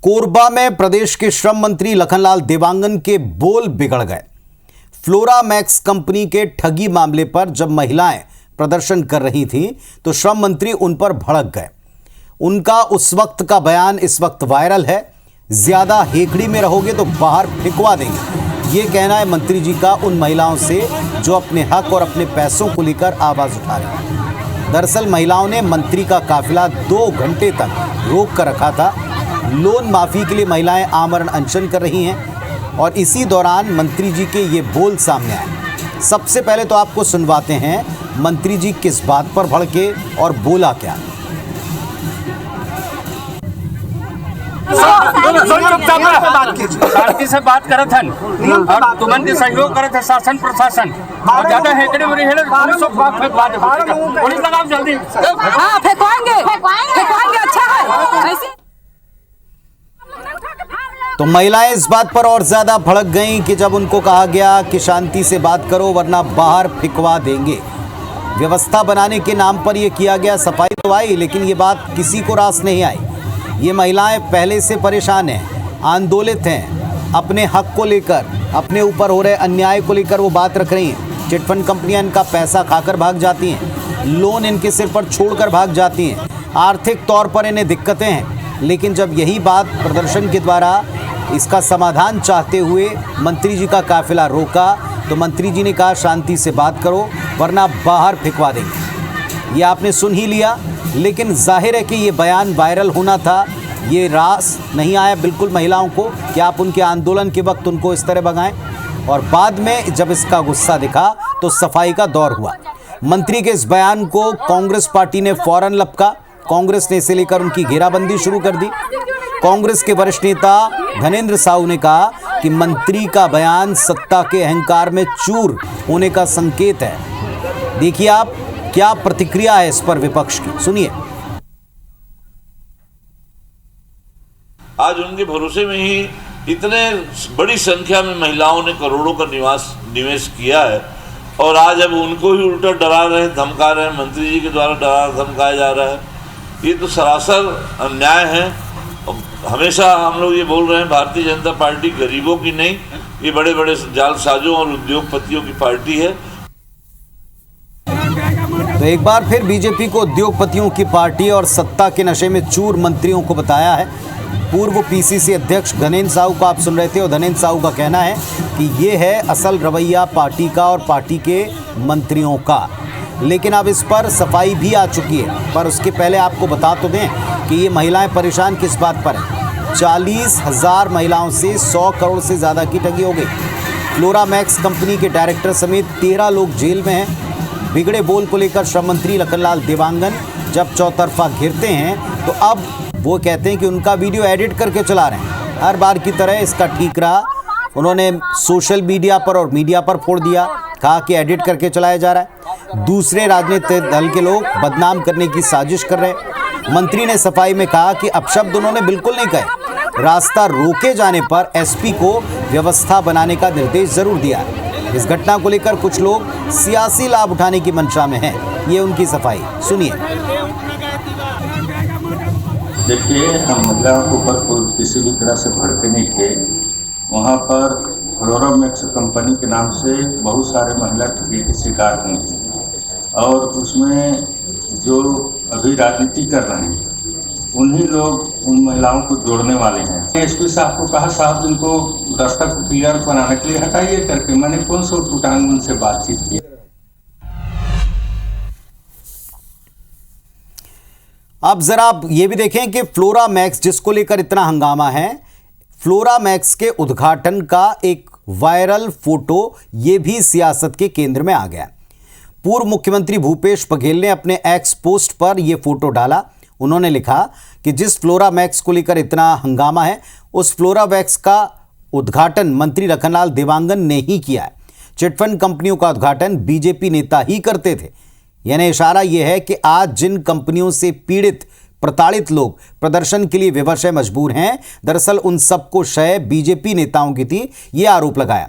कोरबा में प्रदेश के श्रम मंत्री लखनलाल देवांगन के बोल बिगड़ गए। फ्लोरा मैक्स कंपनी के ठगी मामले पर जब महिलाएं प्रदर्शन कर रही थीं तो श्रम मंत्री उन पर भड़क गए। उनका उस वक्त का बयान इस वक्त वायरल है। ज्यादा हेकड़ी में रहोगे तो बाहर फेंकवा देंगे, ये कहना है मंत्री जी का उन महिलाओं से जो अपने हक और अपने पैसों को लेकर आवाज उठा रही हैं। दरअसल महिलाओं ने मंत्री का काफिला 2 घंटे तक रोक कर रखा था। लोन माफी के लिए महिलाएं आमरण अनशन कर रही हैं और इसी दौरान मंत्री जी के ये बोल सामने आए। सबसे पहले तो आपको सुनवाते हैं मंत्री जी किस बात पर भड़के और बोला क्या। शांति से बात करत हन और तुमन के सहयोग करत है शासन प्रशासन और ज्यादा हेकड़े में रहे पुलिस लगाओ जल्दी। हाँ फेंकवाएंगे अच्छा है ऐसे। तो महिलाएं इस बात पर और ज्यादा भड़क गईं कि जब उनको कहा गया कि शांति से बात करो वरना बाहर फेंकवा देंगे। व्यवस्था बनाने के नाम पर यह किया गया। सफाई तो आई लेकिन ये बात किसी को रास नहीं आई। ये महिलाएं पहले से परेशान हैं, आंदोलित हैं, अपने हक को लेकर, अपने ऊपर हो रहे अन्याय को लेकर वो बात रख रही हैं। चिटफंड कंपनियां इनका पैसा खाकर भाग जाती हैं, लोन इनके सिर पर छोड़कर भाग जाती हैं, आर्थिक तौर पर इन्हें दिक्कतें हैं। लेकिन जब यही बात प्रदर्शन के द्वारा इसका समाधान चाहते हुए मंत्री जी का काफिला रोका तो मंत्री जी ने कहा शांति से बात करो वरना बाहर फेंकवा देंगे। ये आपने सुन ही लिया, लेकिन जाहिर है कि ये बयान वायरल होना था। ये रास नहीं आया बिल्कुल महिलाओं को कि आप उनके आंदोलन के वक्त उनको इस तरह भगाएं। और बाद में जब इसका गुस्सा दिखा तो सफाई का दौर हुआ। मंत्री के इस बयान को कांग्रेस पार्टी ने फौरन लपका। कांग्रेस ने इसे लेकर उनकी घेराबंदी शुरू कर दी। कांग्रेस के वरिष्ठ नेता धनेंद्र साहू ने कहा कि मंत्री का बयान सत्ता के अहंकार में चूर होने का संकेत है। देखिए आप क्या प्रतिक्रिया है इस पर विपक्ष की, सुनिए। आज उनके भरोसे में ही इतने बड़ी संख्या में महिलाओं ने करोड़ों का निवेश किया है और आज अब उनको ही उल्टा डरा रहे, धमका रहे हैं। मंत्री जी के द्वारा डरा धमकाया जा रहा है। ये तो सरासर अन्याय है। हमेशा हम लोग ये बोल रहे हैं भारतीय जनता पार्टी गरीबों की नहीं, ये बड़े बड़े जालसाजों और उद्योगपतियों की पार्टी है। तो एक बार फिर बीजेपी को उद्योगपतियों की पार्टी और सत्ता के नशे में चूर मंत्रियों को बताया है। पूर्व पीसीसी अध्यक्ष धनेंद्र साहू को आप सुन रहे थे और धनेंद्र साहू का कहना है कि ये है असल रवैया पार्टी का और पार्टी के मंत्रियों का। लेकिन अब इस पर सफाई भी आ चुकी है। पर उसके पहले आपको बता तो दें कि ये महिलाएं परेशान किस बात पर हैं। 40,000 महिलाओं से 100 करोड़ से ज़्यादा की ठगी हो गई। फ्लोरा मैक्स कंपनी के डायरेक्टर समेत 13 लोग जेल में हैं। बिगड़े बोल को लेकर श्रम मंत्री लखनलाल देवांगन जब चौतरफा घिरते हैं तो अब वो कहते हैं कि उनका वीडियो एडिट करके चला रहे हैं। हर बार की तरह इसका ठीक रहा। उन्होंने सोशल मीडिया पर और मीडिया पर फोड़ दिया, कहा कि एडिट करके चलाया जा रहा है। दूसरे राजनीतिक दल के लोग बदनाम करने की साजिश कर रहे हैं। मंत्री ने सफाई में कहा कि अपशब्द उन्होंने बिल्कुल नहीं कहे। रास्ता रोके जाने पर एसपी को व्यवस्था बनाने का निर्देश जरूर दिया है। इस घटना को लेकर कुछ लोग सियासी लाभ उठाने की मंशा में हैं। ये उनकी सफाई सुनिए। देखिए, हम महिलाओं के ऊपर किसी भी तरह से भड़के नहीं थे। वहाँ पर फ्लोरा मैक्स कंपनी के नाम से बहुत सारे महिला ठगी के शिकार हुए हैं और उसमें जो अभी राजनीति कर रहे हैं उन्हीं लोग उन महिलाओं को जोड़ने वाले हैं। एसपी साहब को कहा साहब इनको दस्तक क्लियर बनाने के लिए हटाइए करके। मैंने कौन सा उठांग उनसे बातचीत की। अब जरा आप ये भी देखें कि फ्लोरा मैक्स जिसको लेकर इतना हंगामा है, फ्लोरा मैक्स के उद्घाटन का एक वायरल फोटो ये भी सियासत के केंद्र में आ गया। पूर्व मुख्यमंत्री भूपेश बघेल ने अपने एक्स पोस्ट पर यह फोटो डाला। उन्होंने लिखा कि जिस फ्लोरा मैक्स को लेकर इतना हंगामा है उस फ्लोरा मैक्स का उद्घाटन मंत्री लखनलाल देवांगन ने ही किया है। चिटफंड कंपनियों का उद्घाटन बीजेपी नेता ही करते थे। यानी इशारा यह है कि आज जिन कंपनियों से पीड़ित प्रताड़ित लोग प्रदर्शन के लिए विवश मजबूर हैं, दरअसल उन सबको शय बीजेपी नेताओं की थी, यह आरोप लगाया।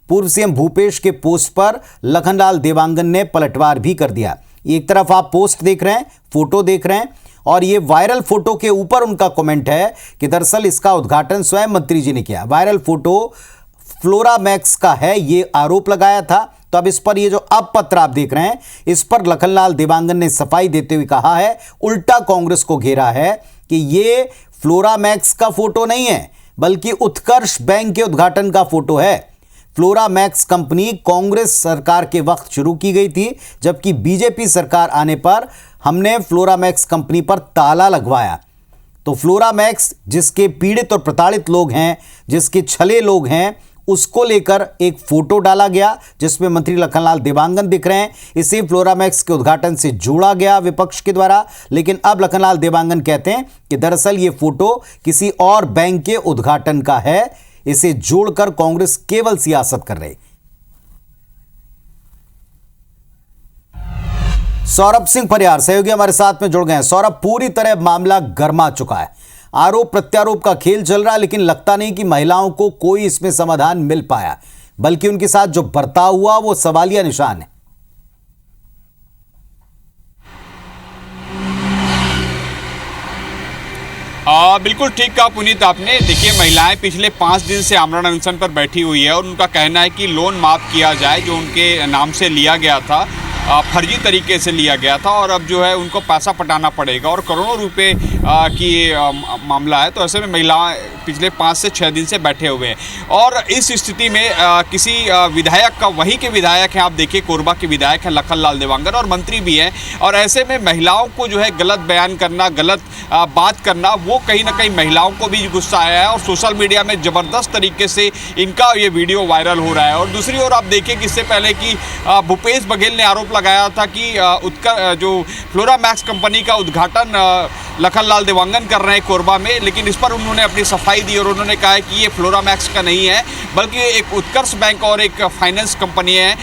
पूर्व सीएम भूपेश के पोस्ट पर लखनलाल देवांगन ने पलटवार भी कर दिया। एक तरफ आप पोस्ट देख रहे हैं, फोटो देख रहे हैं और ये वायरल फोटो के ऊपर उनका कमेंट है कि दरअसल इसका उद्घाटन स्वयं मंत्री जी ने किया। वायरल फोटो फ्लोरामैक्स का है, ये आरोप लगाया था। तो अब इस पर ये जो अब पत्र आप देख रहे हैं, इस पर लखनलाल देवांगन ने सफाई देते हुए कहा है, उल्टा कांग्रेस को घेरा है कि ये फ्लोरामैक्स का फोटो नहीं है बल्कि उत्कर्ष बैंक के उद्घाटन का फोटो है। फ्लोरामैक्स कंपनी कांग्रेस सरकार के वक्त शुरू की गई थी, जबकि बीजेपी सरकार आने पर हमने फ्लोरामैक्स कंपनी पर ताला लगवाया। तो फ्लोरामैक्स जिसके पीड़ित और प्रताड़ित लोग हैं, जिसके छले लोग हैं, उसको लेकर एक फोटो डाला गया जिसमें मंत्री लखनलाल देवांगन दिख रहे हैं। इसे फ्लोरामैक्स के उद्घाटन से जोड़ा गया विपक्ष के द्वारा, लेकिन अब लखनलाल देवांगन कहते हैं कि दरअसल ये फोटो किसी और बैंक के उद्घाटन का है। इसे जोड़कर कांग्रेस केवल सियासत कर रही। सौरभ सिंह परिहार सहयोगी हमारे साथ में जुड़ गए हैं। सौरभ, पूरी तरह मामला गर्मा चुका है, आरोप प्रत्यारोप का खेल चल रहा है, लेकिन लगता नहीं कि महिलाओं को कोई इसमें समाधान मिल पाया, बल्कि उनके साथ जो बर्ताव हुआ वो सवालिया निशान है। बिल्कुल ठीक कहा पुनीत आपने। देखिए, महिलाएं पिछले 5 दिन से आमरण अनशन पर बैठी हुई है और उनका कहना है कि लोन माफ़ किया जाए जो उनके नाम से लिया गया था, फर्जी तरीके से लिया गया था, और अब जो है उनको पैसा पटाना पड़ेगा और करोड़ों रुपए की मामला है। तो ऐसे में महिलाएं पिछले 5 से 6 दिन से बैठे हुए हैं और इस स्थिति में किसी विधायक का, वही के विधायक हैं, आप देखिए कोरबा के विधायक हैं लखनलाल देवांगन, और मंत्री भी हैं, और ऐसे में महिलाओं को जो है गलत बयान करना, गलत बात करना, वो कहीं ना कहीं महिलाओं को भी गुस्सा आया है और सोशल मीडिया में ज़बरदस्त तरीके से इनका ये वीडियो वायरल हो रहा है। और दूसरी ओर आप देखिए कि इससे पहले कि भूपेश बघेल ने आरोप लगाया था कि जो फ्लोरामैक्स कंपनी का उद्घाटन लखनलाल देवांगन कर रहे हैं कोरबा में, लेकिन इस पर उन्होंने अपनी सफाई दी और उन्होंने कहा है कि ये फ्लोरामैक्स का नहीं है बल्कि एक उत्कर्ष बैंक और एक फाइनेंस कंपनी है।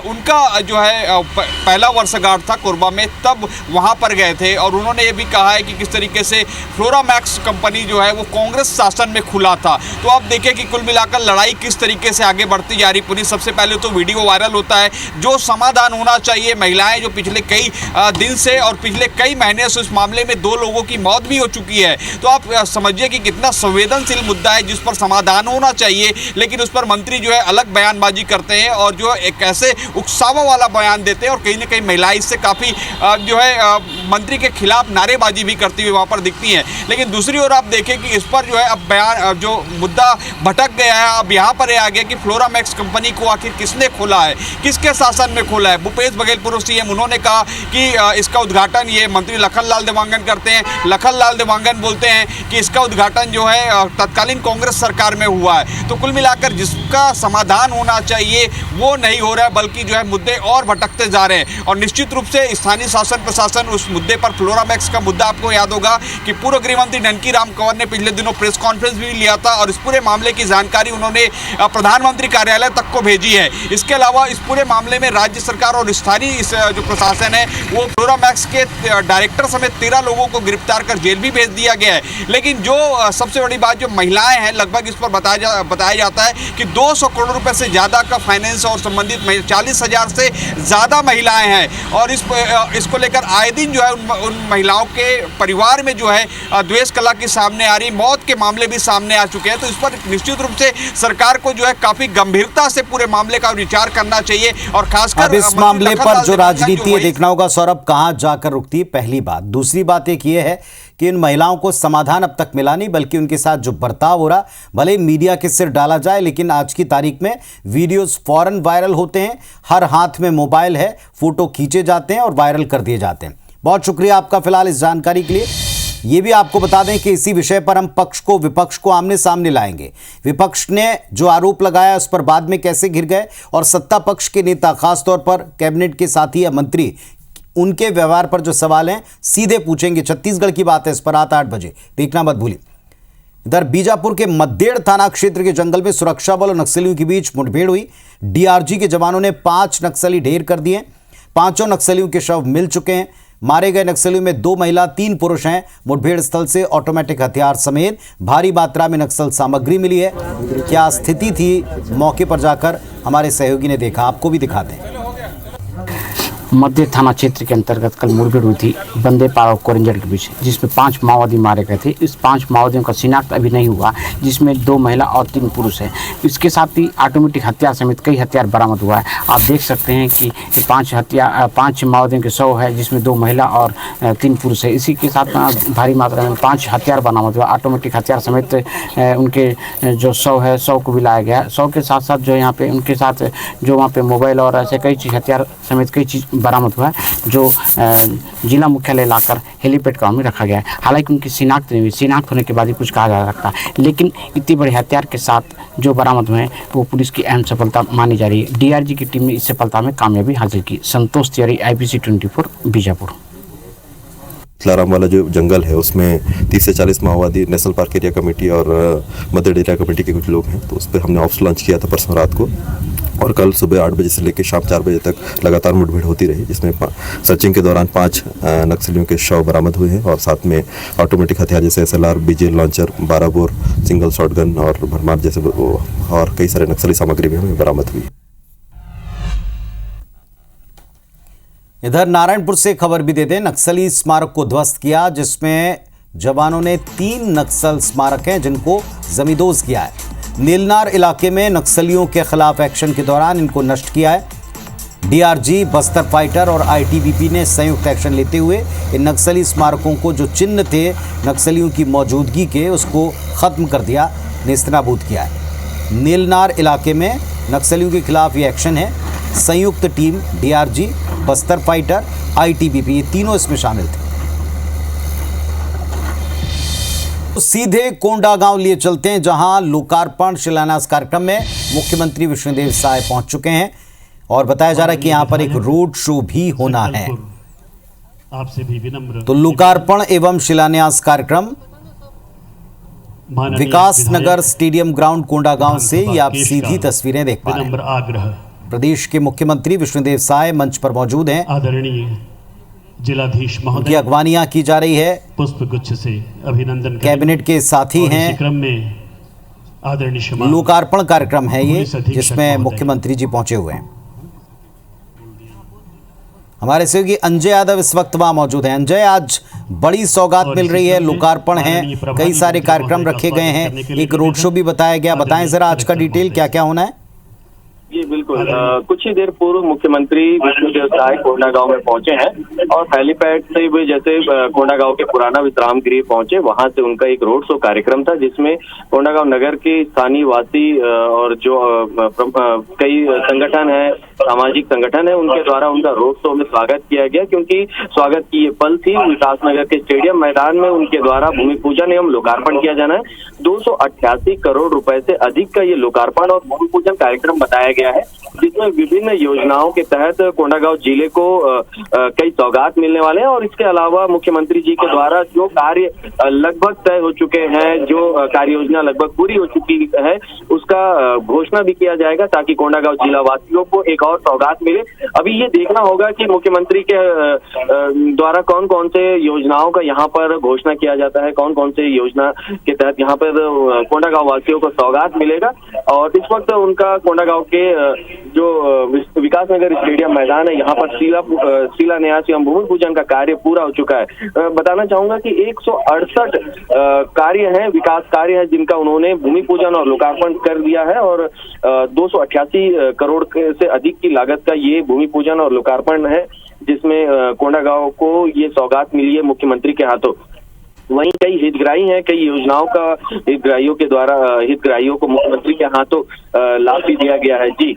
उनका जो है पहला वर्षगांठ था कोरबा में, तब वहाँ पर गए थे और उन्होंने ये भी कहा है कि किस तरीके से फ्लोरामैक्स कंपनी जो है वो कांग्रेस शासन में खुला था। तो आप देखिए कि कुल मिलाकर लड़ाई किस तरीके से आगे बढ़ती जा रही। पुलिस सबसे पहले तो वीडियो वायरल होता है, जो समाधान होना चाहिए, महिलाएं जो पिछले कई दिन से और पिछले कई महीने से उस मामले में 2 लोगों की मौत भी हो चुकी है। तो आप समझिए कि कितना संवेदनशील मुद्दा है जिस पर समाधान होना चाहिए, लेकिन उस पर मंत्री जो है अलग बयानबाजी करते हैं और जो एक ऐसे उकसावा वाला बयान देते हैं और कहीं ना कहीं महिलाएं इससे काफ़ी जो है मंत्री के खिलाफ नारेबाजी भी करती हुई वहाँ पर दिखती हैं। लेकिन दूसरी ओर आप देखें कि इस पर जो है अब बयान, जो मुद्दा भटक गया है, अब यहाँ पर आ गया कि फ्लोरामैक्स कंपनी को आखिर किसने खोला है, किसके शासन में खोला है। भूपेश बघेल पूर्व सीएम, उन्होंने कहा कि इसका उद्घाटन ये मंत्री लखनलाल देवांगन करते हैं। लखनलाल देवांगन बोलते हैं कि इसका उद्घाटन जो है तत्कालीन कांग्रेस सरकार में हुआ है। तो कुल मिलाकर जिसका समाधान होना चाहिए वो नहीं हो रहा है, बल्कि जो है मुद्दे और भटकते जा रहे हैं। और निश्चित रूप से स्थानीय शासन प्रशासन उस मुद्दे पर, फ्लोरामैक्स का मुद्दा आपको याद होगा कि पूर्व गृह मंत्री ननकी राम कंवर ने पिछले दिनों प्रेस कॉन्फ्रेंस भी लिया था और इस पूरे मामले की जानकारी उन्होंने प्रधानमंत्री कार्यालय तक को भेजी है। इसके अलावा इस पूरे मामले में राज्य सरकार और स्थानीय जो प्रशासन है वो फ्लोरामैक्स के डायरेक्टर समेत 13 लोगों को गिरफ्तार कर जेल भी भेज दिया गया है। लेकिन जो सबसे बड़ी बात, जो महिलाएं हैं, लगभग इस पर बताया जाता है कि 200 करोड़ रुपए से ज़्यादा का फाइनेंस और संबंधित 40,000 से ज़्यादा महिलाएं हैं और इसको लेकर आए दिन जो है उन महिलाओं के परिवार में जो है द्वेष कला की सामने आ रही, मौत के मामले भी सामने आ चुके हैं। तो इस पर निश्चित रूप से सरकार को जो है काफ़ी गंभीरता से पूरे मामले का विचार करना चाहिए और खासकर अब इस मामले पर जो राजनीति है देखना होगा सौरभ कहां जाकर रुकती है, पहली बात। दूसरी बात एक ये है कि इन महिलाओं को समाधान अब तक मिला नहीं, बल्कि उनके साथ जो बर्ताव हो रहा, भले मीडिया के सिर डाला जाए, लेकिन आज की तारीख में वीडियोस फौरन वायरल होते हैं, हर हाथ में मोबाइल है, फोटो खींचे जाते हैं और वायरल कर दिए जाते हैं। बहुत शुक्रिया आपका फिलहाल इस जानकारी के लिए। ये भी आपको बता दें कि इसी विषय पर हम पक्ष को विपक्ष को आमने सामने लाएंगे। विपक्ष ने जो आरोप लगाया उस पर बाद में कैसे घिर गए और सत्ता पक्ष के नेता, खासतौर पर कैबिनेट के साथी या मंत्री, उनके व्यवहार पर जो सवाल हैं सीधे पूछेंगे। छत्तीसगढ़ की बात है, इस पर रात 8 बजे देखना मत भूलिए। इधर बीजापुर के मद्देड़ थाना क्षेत्र के जंगल में सुरक्षा बल और नक्सलियों के बीच मुठभेड़ हुई। डीआरजी के जवानों ने 5 नक्सली ढेर कर दिए। 5 नक्सलियों के शव मिल चुके हैं। मारे गए नक्सलियों में 2 महिला 3 पुरुष हैं। मुठभेड़ स्थल से ऑटोमेटिक हथियार समेत भारी मात्रा में नक्सल सामग्री मिली है। क्या स्थिति थी, मौके पर जाकर हमारे सहयोगी ने देखा, आपको भी दिखाते हैं। मध्य थाना क्षेत्र के अंतर्गत कल मुठभेड़ हुई थी बंदेपाड़ा और कोरंजड़ के बीच, जिसमें 5 माओवादी मारे गए थे। इस 5 माओवादियों का शिनाख्त अभी नहीं हुआ, जिसमें 2 महिला और 3 पुरुष हैं। इसके साथ ही ऑटोमेटिक हथियार समेत कई हथियार बरामद हुआ है। आप देख सकते हैं कि 5 माओवादियों के शव है, जिसमें 2 महिला और 3 पुरुष है। इसी के साथ भारी मात्रा में 5 हथियार बरामद हुआ, ऑटोमेटिक हथियार समेत उनके जो शव है, शव को भी लाया गया। शव के साथ साथ जो यहाँ पे उनके साथ जो वहाँ पे मोबाइल और ऐसे कई चीज़ हथियार समेत कई चीज़ बरामद हुआ है, जो जिला मुख्यालय लाकर हेलीपैड ग्राउंड में रखा गया है। हालांकि उनकी शिनाख्त नहीं हुई, शिनाख्त होने के बाद ही कुछ कहा जा सकता है, लेकिन इतनी बड़े हथियार के साथ जो बरामद हुए हैं वो पुलिस की अहम सफलता मानी जा रही है। डीआरजी की टीम ने इस सफलता में कामयाबी हासिल की। संतोष तिवारी, IPC 24, बीजापुर। लाराम वाला जो जंगल है उसमें 30 से 40 माओवादी नेशनल पार्क एरिया कमेटी और मध्य एरिया कमेटी के कुछ लोग हैं, तो उस पर हमने ऑप्स लॉन्च किया था परसों रात को, और कल सुबह 8 बजे से लेकर शाम 4 बजे तक लगातार मुठभेड़ होती रही, जिसमें सर्चिंग के दौरान 5 नक्सलियों के शव बरामद हुए हैं और साथ में ऑटोमेटिक हथियार जैसे SLR, BJ launcher, 12 bore single shotgun और भरमार जैसे और कई सारे नक्सली सामग्री भी हमें बरामद हुई। इधर नारायणपुर से खबर भी देते हैं। नक्सली स्मारक को ध्वस्त किया, जिसमें जवानों ने 3 नक्सल स्मारक हैं जिनको जमींदोज किया है। नीलनार इलाके में नक्सलियों के खिलाफ एक्शन के दौरान इनको नष्ट किया है। DRG, बस्तर फाइटर और ITBP ने संयुक्त एक्शन लेते हुए इन नक्सली स्मारकों को जो चिन्ह थे नक्सलियों की मौजूदगी के, उसको खत्म कर दिया, नेस्तनाबूद किया है। नीलनार इलाके में नक्सलियों के खिलाफ ये एक्शन है। संयुक्त team DRG, Bastar fighter, ITBP, ये तीनों इसमें शामिल थे। तो सीधे कोंडागांव लिए चलते हैं, जहां लोकार्पण शिलान्यास कार्यक्रम में मुख्यमंत्री विष्णुदेव साय पहुंच चुके हैं और बताया जा रहा है कि यहां पर एक रोड शो भी होना है। आपसे भी विनम्र तो लोकार्पण एवं शिलान्यास कार्यक्रम विकास नगर स्टेडियम ग्राउंड कोंडागांव से ये आप सीधी तस्वीरें देख पा रहे हैं। आग्रह प्रदेश के मुख्यमंत्री विष्णुदेव साय मंच पर मौजूद हैं। आदरणीय जिलाधीश महोदय की अगवानियां की जा रही है, पुष्प गुच्छ से अभिनंदन कैबिनेट के साथी हैं। इसी क्रम में आदरणीय लोकार्पण कार्यक्रम है ये, जिसमें मुख्यमंत्री जी पहुंचे हुए हैं। हमारे सहयोगी अंजय यादव इस वक्त वहां मौजूद हैं। अंजय, आज बड़ी सौगात मिल रही है, लोकार्पण है, कई सारे कार्यक्रम रखे गए हैं, एक रोड शो भी बताया गया। बताएं जरा आज का डिटेल, क्या क्या होना है। जी बिल्कुल, कुछ ही देर पूर्व मुख्यमंत्री विष्णुदेव साय कोंडागांव में पहुंचे हैं और हेलीपैड से भी जैसे कोंडागांव के पुराना विश्राम गृह पहुंचे, वहां से उनका एक रोड शो कार्यक्रम था, जिसमें कोंडागांव नगर के स्थानीय वासी और जो कई संगठन है, सामाजिक संगठन है, उनके द्वारा उनका रोड शो में स्वागत किया गया। क्योंकि स्वागत की ये पल थी, विकास नगर के स्टेडियम मैदान में उनके द्वारा भूमि पूजन एवं लोकार्पण किया जाना है। 288 करोड़ रुपए से अधिक का ये लोकार्पण और भूमि पूजन कार्यक्रम बताया गया है, जिसमें विभिन्न योजनाओं के तहत कोंडागांव जिले को कई सौगात मिलने वाले हैं। और इसके अलावा मुख्यमंत्री जी के द्वारा जो कार्य लगभग तय हो चुके हैं, जो कार्य योजना लगभग पूरी हो चुकी है, उसका घोषणा भी किया जाएगा, ताकि कोंडागांव जिला वासियों को एक और सौगात मिले। अभी ये देखना होगा कि मुख्यमंत्री के द्वारा कौन कौन से योजनाओं का यहाँ पर घोषणा किया जाता है, कौन कौन से योजना के तहत यहाँ पर कोंडागांव वासियों को सौगात मिलेगा। और इस वक्त उनका कोंडागांव के जो विकास नगर स्टेडियम मैदान है, यहाँ पर शिलान्यास एवं भूमि पूजन का कार्य पूरा हो चुका है। बताना चाहूंगा कि 168 कार्य हैं, विकास कार्य हैं, जिनका उन्होंने भूमि पूजन और लोकार्पण कर दिया है। और 288 करोड़ से अधिक की लागत का ये भूमि पूजन और लोकार्पण है, जिसमें कोंडागांव को ये सौगात मिली है मुख्यमंत्री के हाथों। वहीं कई हितग्राही हैं, कई योजनाओं का हितग्राहियों के द्वारा हितग्राहियों को मुख्यमंत्री के हाथों लाभ भी दिया गया है। जी,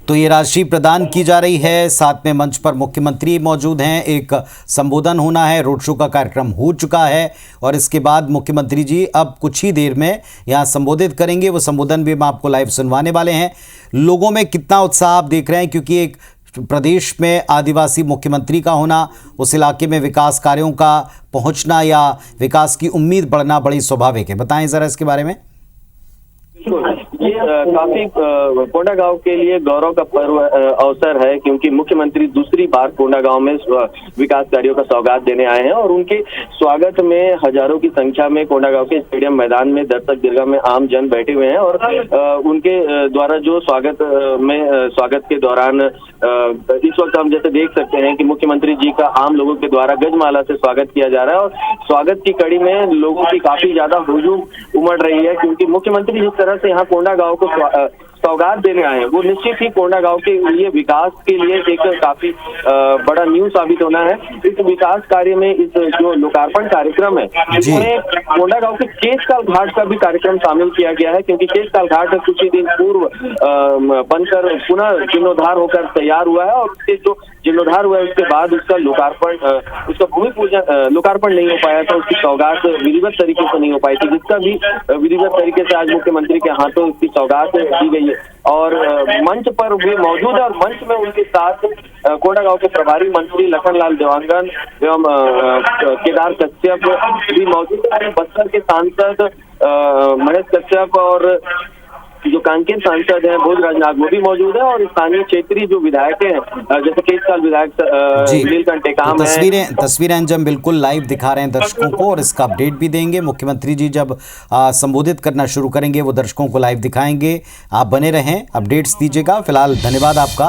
तो ये राशि प्रदान की जा रही है, साथ में मंच पर मुख्यमंत्री मौजूद हैं, एक संबोधन होना है, रोड शो का कार्यक्रम हो चुका है और इसके बाद मुख्यमंत्री जी अब कुछ ही देर में यहाँ संबोधित करेंगे। वो संबोधन भी हम आपको लाइव सुनवाने वाले हैं। लोगों में कितना उत्साह आप देख रहे हैं, क्योंकि एक प्रदेश में आदिवासी मुख्यमंत्री का होना, उस इलाके में विकास कार्यों का पहुंचना या विकास की उम्मीद बढ़ना बड़ी स्वाभाविक है। बताएं जरा इसके बारे में। ये काफी कोंडागांव के लिए गौरव का पर्व अवसर है, क्योंकि मुख्यमंत्री दूसरी बार कोंडागांव में विकास कार्यों का सौगात देने आए हैं और उनके स्वागत में हजारों की संख्या में कोंडागांव के स्टेडियम मैदान में दर्शक दीर्घा में आम जन बैठे हुए हैं। और उनके द्वारा जो स्वागत के दौरान इस वक्त हम जैसे देख सकते हैं कि मुख्यमंत्री जी का आम लोगों के द्वारा गजमाला से स्वागत किया जा रहा है। और स्वागत की कड़ी में लोगों की काफी ज्यादा हुजूम उमड़ रही है, क्योंकि मुख्यमंत्री जिस तरह से यहाँ कोंडागांव को सौगात देने आए हैं वो निश्चित ही कोंडागांव के लिए विकास के लिए एक काफी बड़ा न्यूज साबित होना है। इस विकास कार्य में इस जो लोकार्पण कार्यक्रम है इसमें कोंडागांव के केशकाल घाट का भी कार्यक्रम शामिल किया गया है, क्योंकि केशकाल घाट कुछ ही दिन पूर्व बनकर पुनः जीर्णोद्धार होकर तैयार हुआ है और उसके जो जीर्णोद्धार हुआ है उसके बाद उसका लोकार्पण उसका भूमि पूजन लोकार्पण नहीं हो पाया था, उसकी सौगात विधिवत तरीके से नहीं हो पाई थी, जिसका भी विधिवत तरीके से आज मुख्यमंत्री के हाथों उसकी सौगात दी गई है। और मंच पर वे मौजूद है और मंच में उनके साथ कोंडागांव के प्रभारी मंत्री लखनलाल देवांगन एवं केदार कश्यप भी मौजूद है। बस्तर के सांसद महेश कश्यप और जो कांकेर सांसद हैं भोजराज नाग वो भी मौजूद है और स्थानीय क्षेत्रीय जो विधायक हैं जैसे केशकाल विधायक नीलकंठ टेकाम है। तस्वीरें अंजम बिल्कुल लाइव दिखा रहे हैं दर्शकों को और इसका अपडेट भी देंगे। मुख्यमंत्री जी जब संबोधित करना शुरू करेंगे वो दर्शकों को लाइव दिखाएंगे। आप बने रहें, अपडेट्स दीजिएगा। फिलहाल धन्यवाद आपका।